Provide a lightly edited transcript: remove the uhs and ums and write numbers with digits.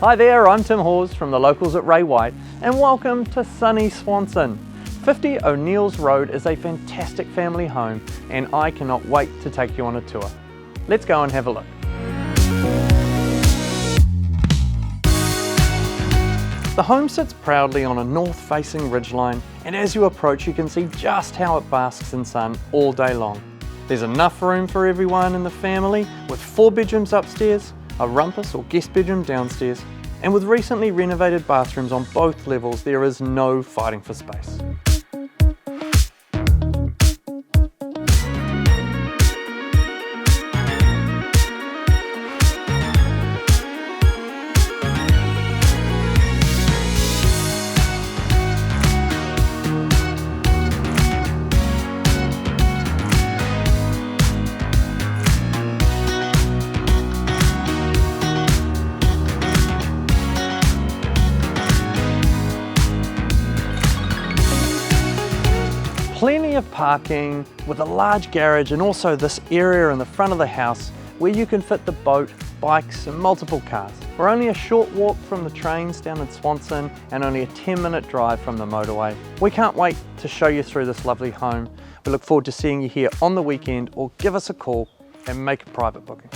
Hi there, I'm Tim Hawes from the locals at Ray White and welcome to sunny Swanson. 50 O'Neill's Road is a fantastic family home and I cannot wait to take you on a tour. Let's go and have a look. The home sits proudly on a north-facing ridgeline, and as you approach you can see just how it basks in sun all day long. There's enough room for everyone in the family with 4 bedrooms upstairs, a rumpus or guest bedroom downstairs, and with recently renovated bathrooms on both levels there is no fighting for space. Plenty of parking with a large garage and also this area in the front of the house where you can fit the boat, bikes and multiple cars. We're only a short walk from the trains down in Swanson and only a 10-minute drive from the motorway. We can't wait to show you through this lovely home. We look forward to seeing you here on the weekend, or give us a call and make a private booking.